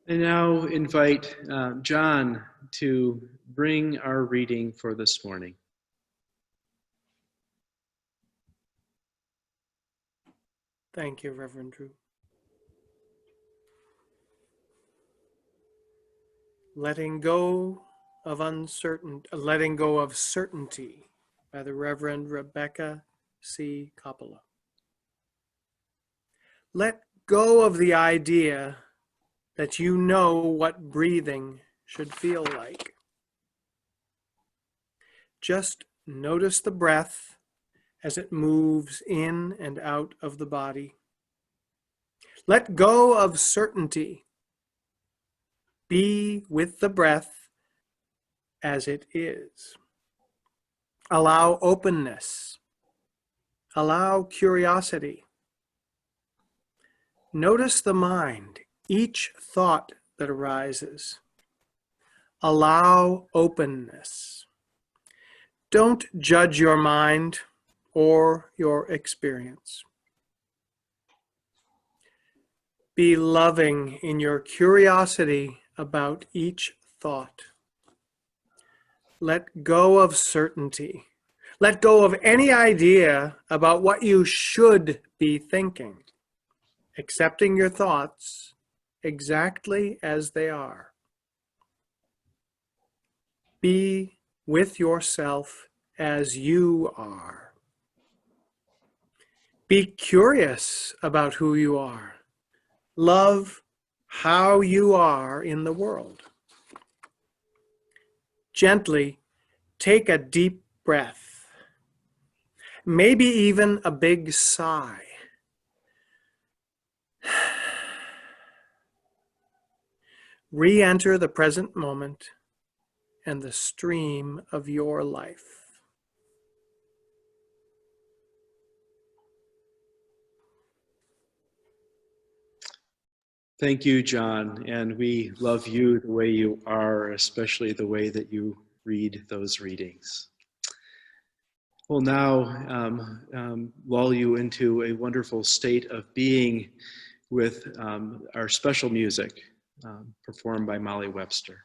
I now invite John to bring our reading for this morning. Thank you, Reverend Drew. Letting go of certainty by the Reverend Rebecca C. Coppola. Let go of the idea that you know what breathing should feel like. Just notice the breath as it moves in and out of the body. Let go of certainty. Be with the breath as it is. Allow openness. Allow curiosity. Notice the mind, each thought that arises. Allow openness. Don't judge your mind or your experience. Be loving in your curiosity about each thought. Let go of certainty. Let go of any idea about what you should be thinking, accepting your thoughts exactly as they are. Be with yourself as you are. Be curious about who you are. Love how you are in the world. Gently take a deep breath, maybe even a big sigh. Re-enter the present moment and the stream of your life. Thank you, John, and we love you the way you are, especially the way that you read those readings. We'll now lull you into a wonderful state of being with our special music performed by Molly Webster.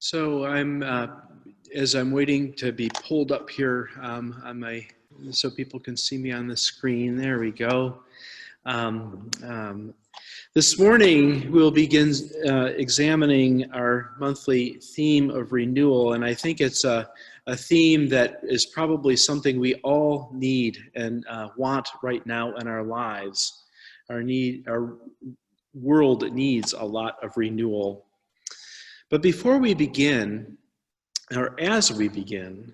So as I'm waiting to be pulled up here so people can see me on the screen. There we go. This morning we'll begin examining our monthly theme of renewal, and I think it's a theme that is probably something we all need and want right now in our lives. Our world needs a lot of renewal. But before we begin, or as we begin,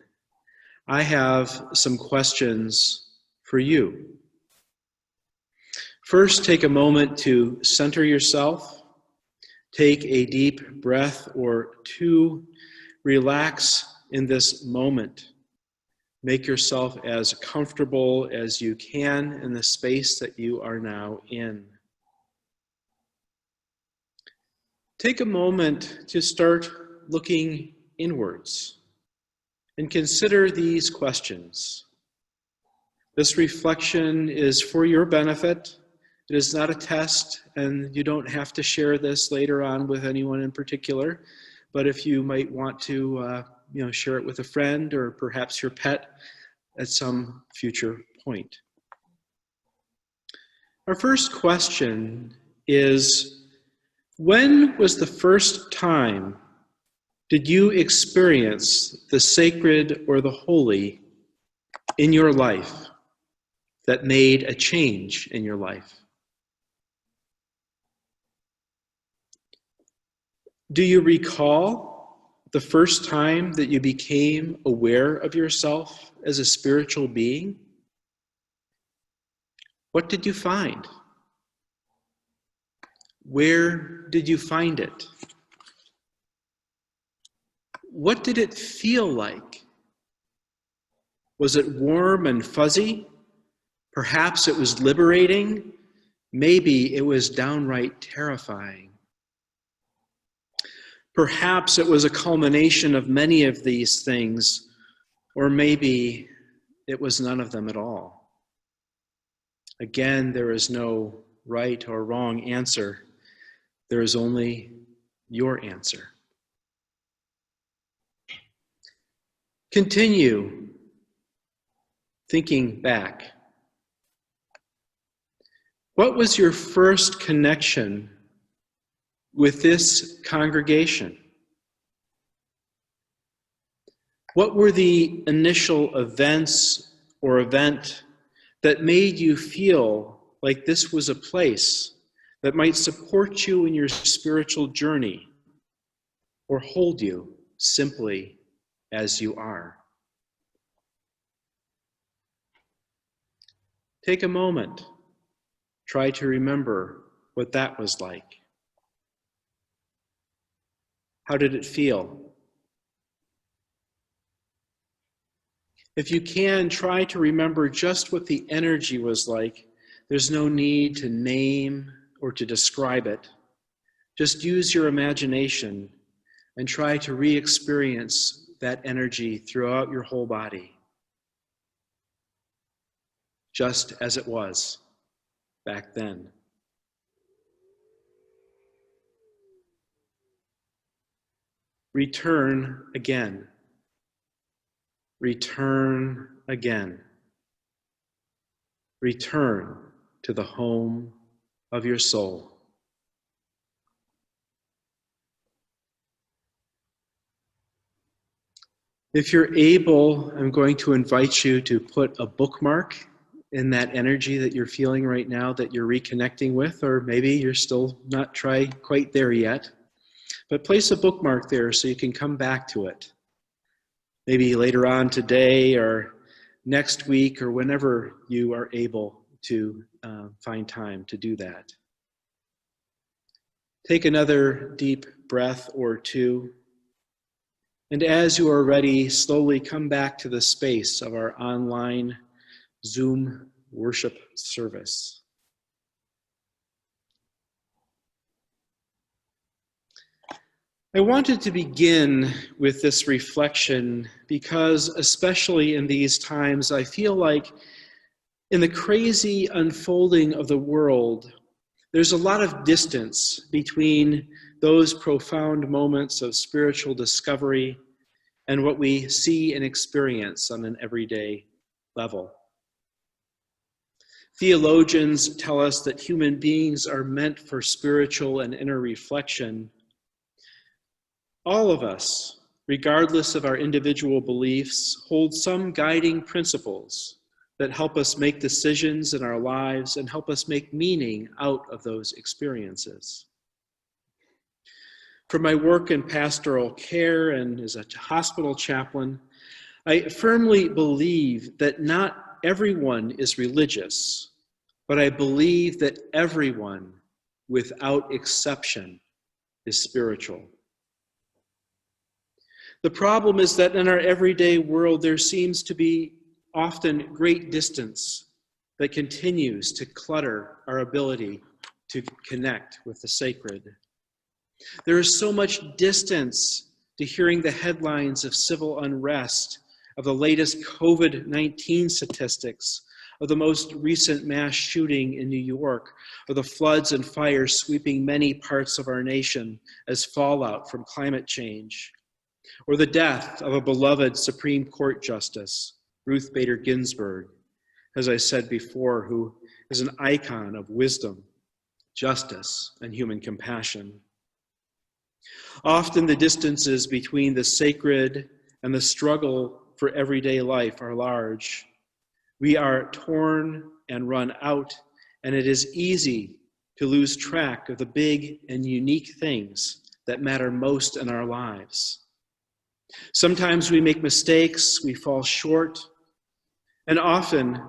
I have some questions for you. First, take a moment to center yourself. Take a deep breath or two. Relax in this moment. Make yourself as comfortable as you can in the space that you are now in. Take a moment to start looking inwards and consider these questions. This reflection is for your benefit. It is not a test, and you don't have to share this later on with anyone in particular. But if you might want to, share it with a friend or perhaps your pet at some future point. Our first question is, when was the first time did you experience the sacred or the holy in your life that made a change in your life? Do you recall the first time that you became aware of yourself as a spiritual being? What did you find? Where did you find it? What did it feel like? Was it warm and fuzzy? Perhaps it was liberating. Maybe it was downright terrifying. Perhaps it was a culmination of many of these things, or maybe it was none of them at all. Again, there is no right or wrong answer. There is only your answer. Continue thinking back. What was your first connection with this congregation? What were the initial events or event that made you feel like this was a place that might support you in your spiritual journey or hold you simply as you are? Take a moment. Try to remember what that was like. How did it feel? If you can, try to remember just what the energy was like. There's no need to name or to describe it. Just use your imagination and try to re-experience that energy throughout your whole body, just as it was back then. Return again. Return again. Return to the home of your soul. If you're able, I'm going to invite you to put a bookmark in that energy that you're feeling right now that you're reconnecting with, or maybe you're still not quite there yet. But place a bookmark there so you can come back to it. Maybe later on today or next week or whenever you are able to find time to do that. Take another deep breath or two. And as you are ready, slowly come back to the space of our online Zoom worship service. I wanted to begin with this reflection because, especially in these times, I feel like in the crazy unfolding of the world, there's a lot of distance between those profound moments of spiritual discovery and what we see and experience on an everyday level. Theologians tell us that human beings are meant for spiritual and inner reflection. All of us, regardless of our individual beliefs, hold some guiding principles that help us make decisions in our lives and help us make meaning out of those experiences. For my work in pastoral care and as a hospital chaplain, I firmly believe that not everyone is religious, but I believe that everyone, without exception, is spiritual. The problem is that in our everyday world, there seems to be often great distance that continues to clutter our ability to connect with the sacred. There is so much distance to hearing the headlines of civil unrest, of the latest COVID-19 statistics, of the most recent mass shooting in New York, of the floods and fires sweeping many parts of our nation as fallout from climate change, or the death of a beloved Supreme Court Justice, Ruth Bader Ginsburg, as I said before, who is an icon of wisdom, justice, and human compassion. Often the distances between the sacred and the struggle for everyday life are large. We are torn and run out, and it is easy to lose track of the big and unique things that matter most in our lives. Sometimes we make mistakes, we fall short, and often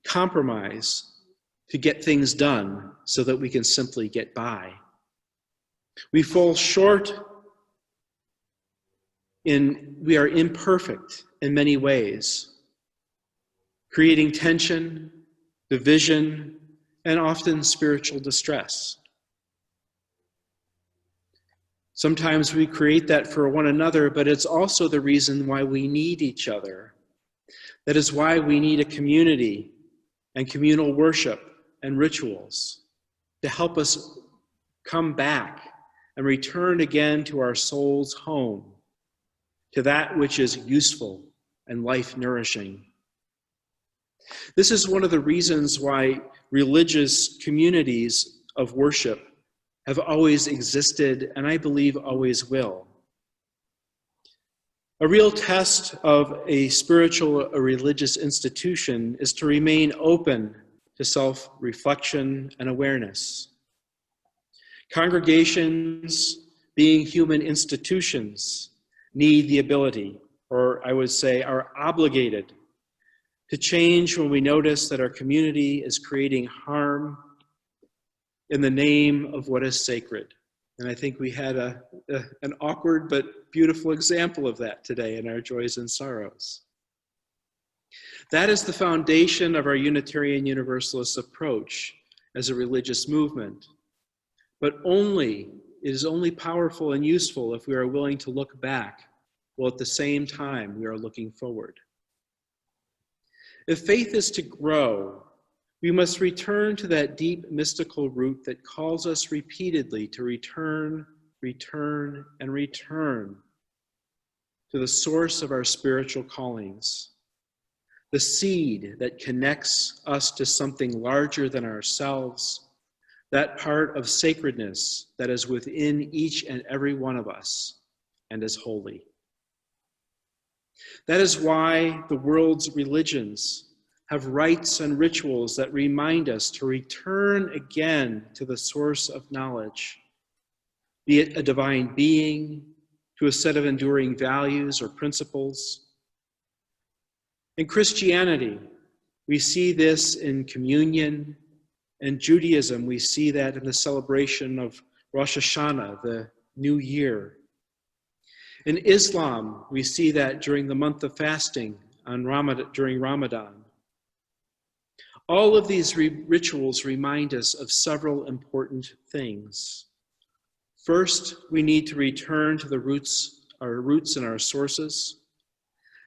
compromise to get things done so that we can simply get by. We fall short we are imperfect in many ways, creating tension, division, and often spiritual distress. Sometimes we create that for one another, but it's also the reason why we need each other. That is why we need a community and communal worship and rituals to help us come back and return again to our soul's home, to that which is useful and life-nourishing. This is one of the reasons why religious communities of worship have always existed, and I believe always will. A real test of a spiritual or religious institution is to remain open to self-reflection and awareness. Congregations, being human institutions, need the ability, or I would say are obligated, to change when we notice that our community is creating harm in the name of what is sacred. And I think we had an awkward but beautiful example of that today in our joys and sorrows. That is the foundation of our Unitarian Universalist approach as a religious movement. But it is only powerful and useful if we are willing to look back, while at the same time we are looking forward. If faith is to grow, we must return to that deep mystical root that calls us repeatedly to return, and return to the source of our spiritual callings, the seed that connects us to something larger than ourselves, that part of sacredness that is within each and every one of us and is holy. That is why the world's religions have rites and rituals that remind us to return again to the source of knowledge, be it a divine being, to a set of enduring values or principles. In Christianity, we see this in communion. In Judaism, we see that in the celebration of Rosh Hashanah, the New Year. In Islam, we see that during the month of fasting during Ramadan. All of these rituals remind us of several important things. First, we need to return to our roots and our sources.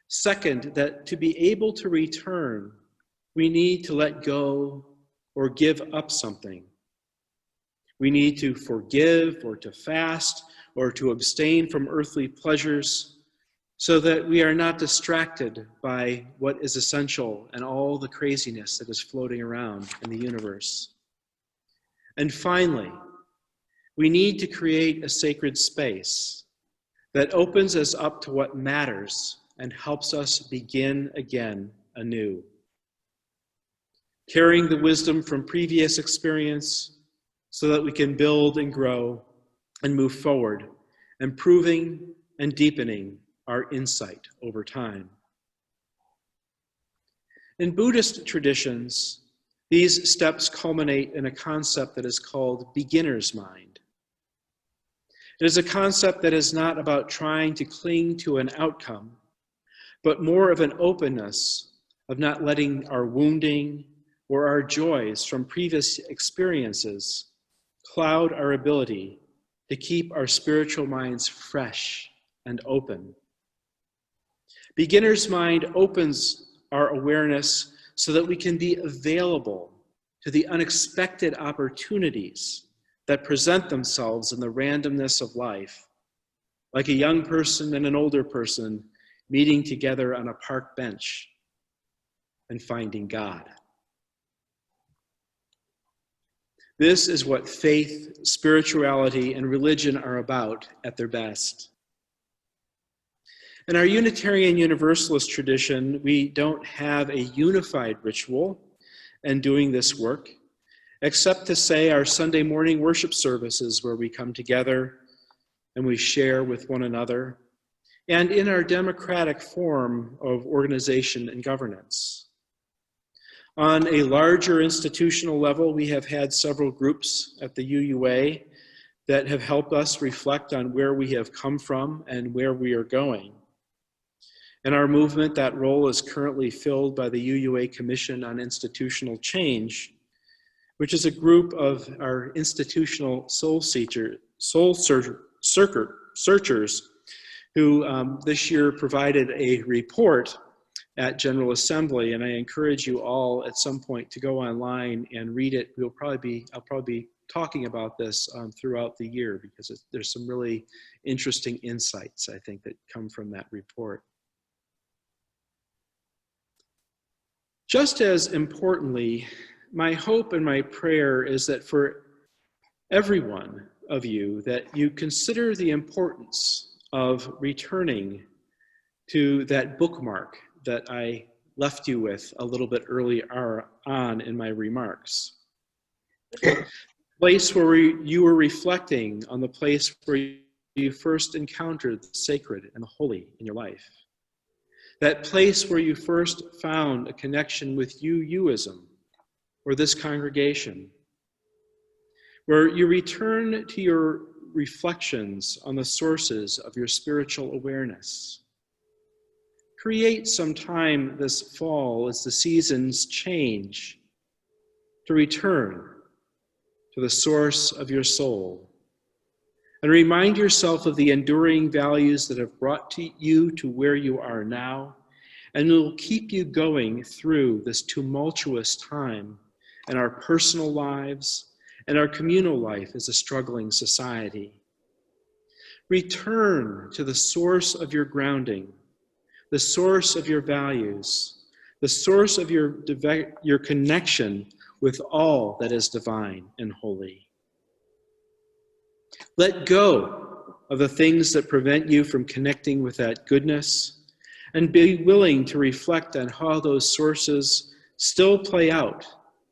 Second, that to be able to return, we need to let go or give up something. We need to forgive or to fast or to abstain from earthly pleasures so that we are not distracted by what is essential and all the craziness that is floating around in the universe. And finally, we need to create a sacred space that opens us up to what matters and helps us begin again anew. Carrying the wisdom from previous experience so that we can build and grow and move forward, improving and deepening our insight over time. In Buddhist traditions, these steps culminate in a concept that is called beginner's mind. It is a concept that is not about trying to cling to an outcome, but more of an openness of not letting our wounding or our joys from previous experiences cloud our ability to keep our spiritual minds fresh and open. Beginner's mind opens our awareness so that we can be available to the unexpected opportunities that present themselves in the randomness of life, like a young person and an older person meeting together on a park bench and finding God. This is what faith, spirituality, and religion are about at their best. In our Unitarian Universalist tradition, we don't have a unified ritual in doing this work, except to say our Sunday morning worship services where we come together and we share with one another, and in our democratic form of organization and governance. On a larger institutional level, we have had several groups at the UUA that have helped us reflect on where we have come from and where we are going. In our movement, that role is currently filled by the UUA Commission on Institutional Change, which is a group of our institutional soul searchers who this year provided a report at General Assembly, and I encourage you all at some point to go online and read it. I'll probably be talking about this throughout the year because there's some really interesting insights, I think, that come from that report. Just as importantly, my hope and my prayer is that for every one of you, that you consider the importance of returning to that bookmark that I left you with a little bit earlier on in my remarks. Place where you were reflecting on the place where you first encountered the sacred and the holy in your life. That place where you first found a connection with UUism or this congregation, where you return to your reflections on the sources of your spiritual awareness. Create some time this fall as the seasons change to return to the source of your soul and remind yourself of the enduring values that have brought you to where you are now and will keep you going through this tumultuous time in our personal lives and our communal life as a struggling society. Return to the source of your grounding, the source of your values, the source of your connection with all that is divine and holy. Let go of the things that prevent you from connecting with that goodness and be willing to reflect on how those sources still play out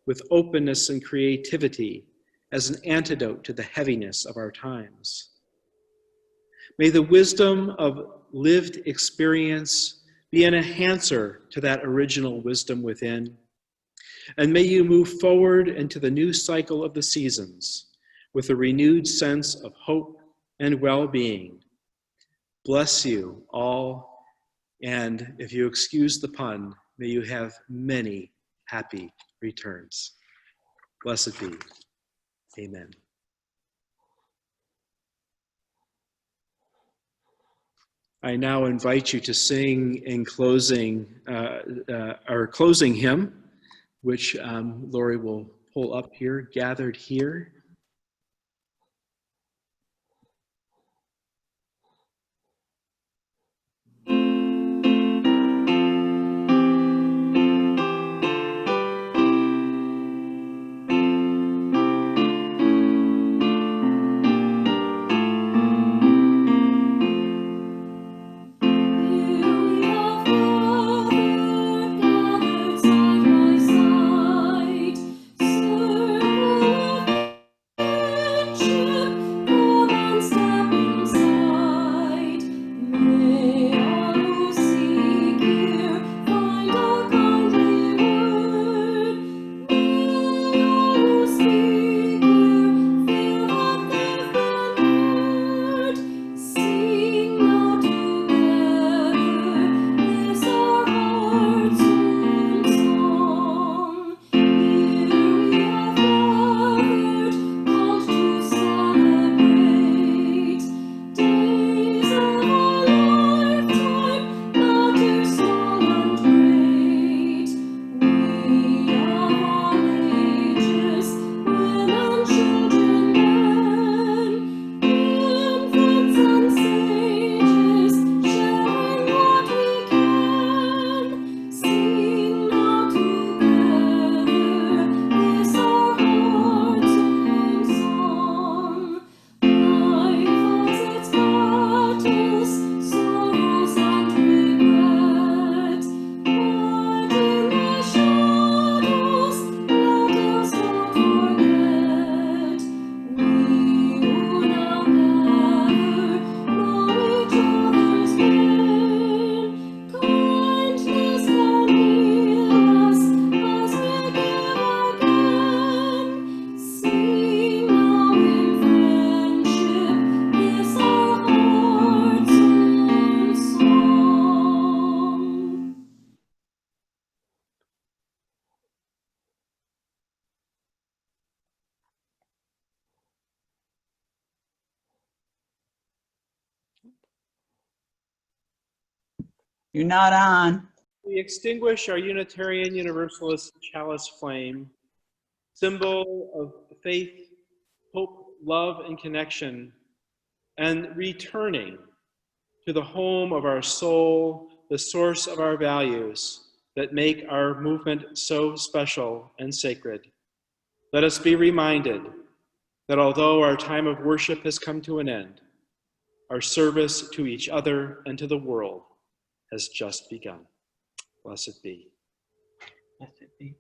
with openness and creativity as an antidote to the heaviness of our times. May the wisdom of lived experience be an enhancer to that original wisdom within. And may you move forward into the new cycle of the seasons with a renewed sense of hope and well-being. Bless you all, and if you excuse the pun, may you have many happy returns. Blessed be. Amen. I now invite you to sing in closing, our closing hymn, which Lori will pull up here, Gathered Here. You're not on. We extinguish our Unitarian Universalist chalice flame, symbol of faith, hope, love, and connection, and returning to the home of our soul, the source of our values that make our movement so special and sacred. Let us be reminded that although our time of worship has come to an end, our service to each other and to the world has just begun. Blessed be. Blessed be.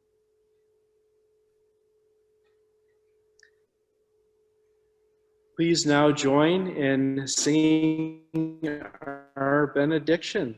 Please now join in singing our benediction.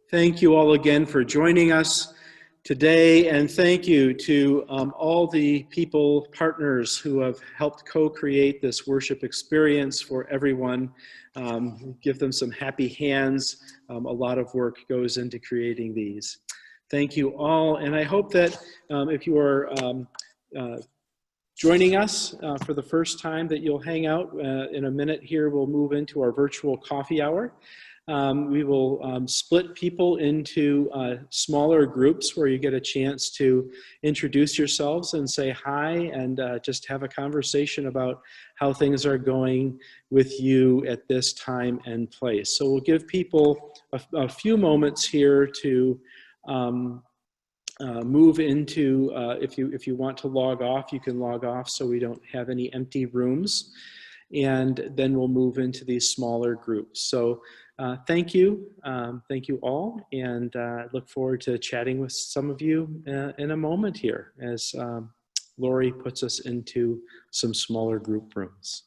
Thank you all again for joining us today, and thank you to all the people, partners who have helped co-create this worship experience for everyone. Give them some happy hands. A lot of work goes into creating these. Thank you all, and I hope that if you are joining us for the first time, that you'll hang out. In a minute here, we'll move into our virtual coffee hour. We will split people into smaller groups where you get a chance to introduce yourselves and say hi, and just have a conversation about how things are going with you at this time and place. So we'll give people a few moments here to move into, if you want to log off, you can log off so we don't have any empty rooms. And then we'll move into these smaller groups. So thank you all, and look forward to chatting with some of you in a moment here as Lori puts us into some smaller group rooms.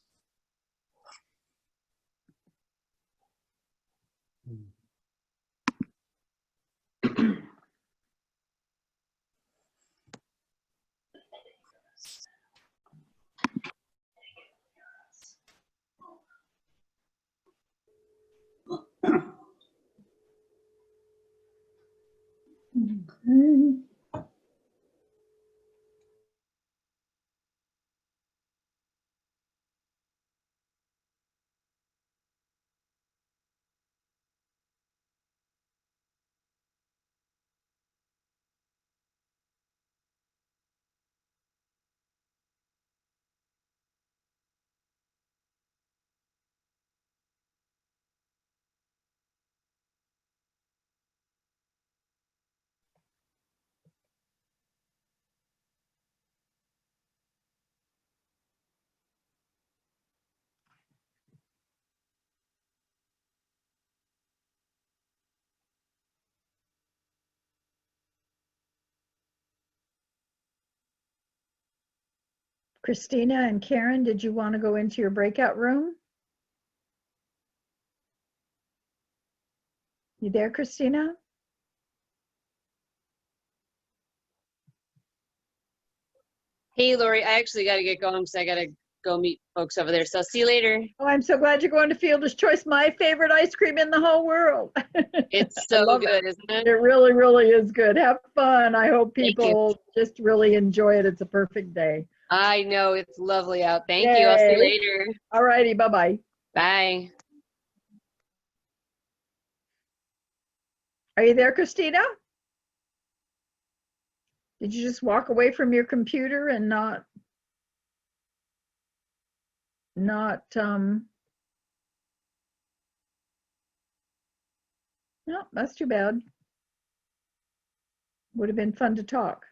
Christina and Karen, did you want to go into your breakout room? You there, Christina? Hey, Lori, I actually got to get going because I got to go meet folks over there. So see you later. Oh, I'm so glad you're going to Fielder's Choice, my favorite ice cream in the whole world. It's so good, isn't it? It really, really is good. Have fun. I hope Thank people just really enjoy it. It's a perfect day. I know, it's lovely out. Thank you. I'll see you Yay. later. All righty. Bye-bye. Bye. Are you there, Christina? Did you just walk away from your computer and not No, that's too bad. Would have been fun to talk.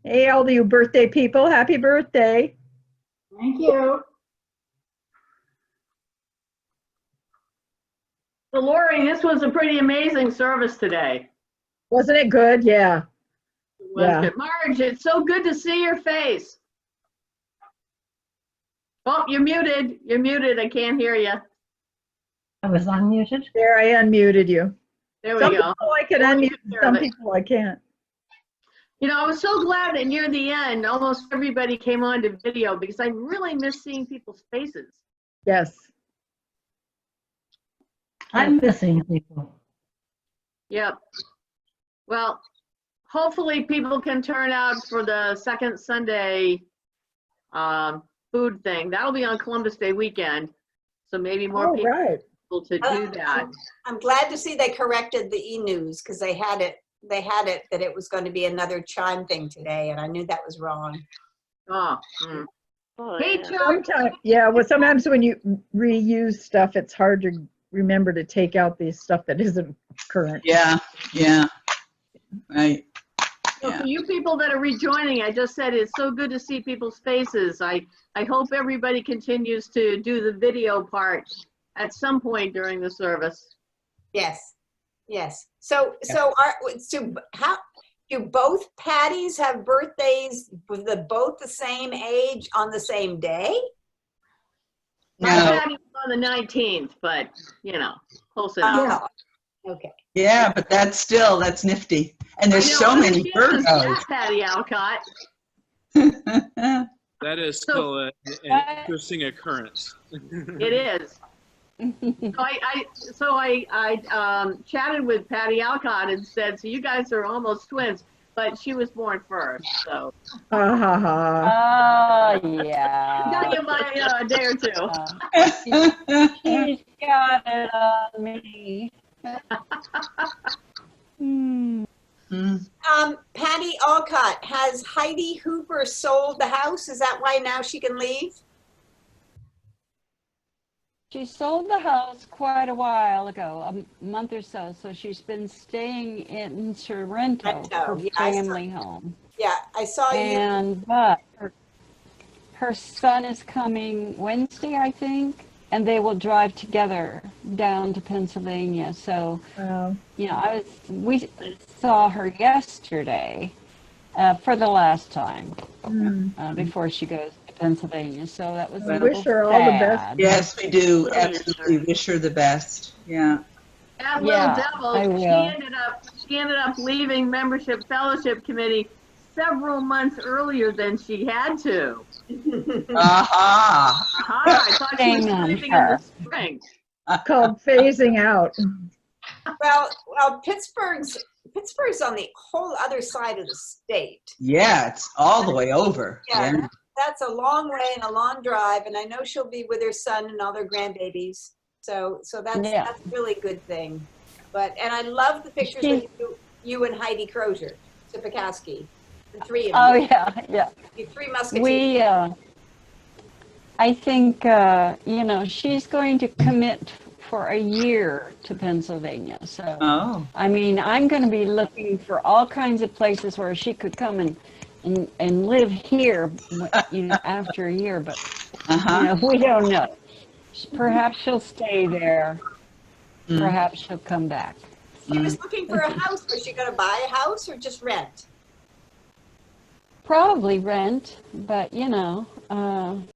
Hey, all you birthday people, happy birthday. Thank you. So Lori, this was a pretty amazing service today. Wasn't it good? Yeah. It was Yeah. good. Marge, it's so good to see your face. Oh, you're muted. You're muted. I can't hear you. I was unmuted. There, I unmuted you. There we Some go. people I can We'll unmute, take care some of it. people I can't. You know, I was so glad that near the end, almost everybody came on to video because I really miss seeing people's faces. Yes. I'm missing people. Yep. Well, hopefully people can turn out for the second Sunday food thing. That'll be on Columbus Day weekend. So maybe more All people right. to do that. I'm glad to see they corrected the e-news because they had it that it was going to be another chime thing today, and I knew that was wrong. Oh, Hey, Chuck. Sometimes, yeah, well, sometimes when you reuse stuff, it's hard to remember to take out the stuff that isn't current. Yeah, yeah, right. So Yeah. for you people that are rejoining, I just said it's so good to see people's faces. I hope everybody continues to do the video part at some point during the service. Yes, yes. So how do both Patties have birthdays with both the same age on the same day? My No, Patty was on the 19th, but you know, close enough. Oh, okay. yeah, but that's nifty. And there's I know, so I'm many jealous of Virgos. that, Patty Alcott. That is still an interesting occurrence. It is. So I chatted with Patty Alcott and said, so you guys are almost twins, but she was born first, so. Ha ha ha. Oh, yeah. Gotta give my a day or two. She's got it on me. Patty Alcott, has Heidi Hooper sold the house? Is that why now she can leave? She sold the house quite a while ago, a month or so. So she's been staying in Sorrento, Sorrento, her yeah, I saw- family home. Yeah, I saw you. And but her son is coming Wednesday, I think, and they will drive together down to Pennsylvania. So, Wow. you know, we saw her yesterday for the last time before she goes to Pennsylvania. So that was a I little wish her all the best. sad. Yes, we do. Absolutely. Wish her the best. Yeah. That little Yeah, devil, I she will. ended up leaving membership fellowship committee several months earlier than she had to. Aha. I thought she was Shame on leaving in her. the spring. Called phasing out. Well, Pittsburgh's on the whole other side of the state. Yeah, it's all the way over. Yeah. Yeah. That's a long way and a long drive, and I know she'll be with her son and all their grandbabies. So that's Yeah. a really good thing. And I love the pictures of you and Heidi Crozier, Sipakowski, the three of Oh you. yeah. You three musketeers. I think, she's going to commit for a year to Pennsylvania. So, Oh. I mean, I'm going to be looking for all kinds of places where she could come and live here, after a year. But, Uh-huh. we don't know. Perhaps she'll stay there. Perhaps she'll come back. She was looking for a house. Was she going to buy a house or just rent? Probably rent, but,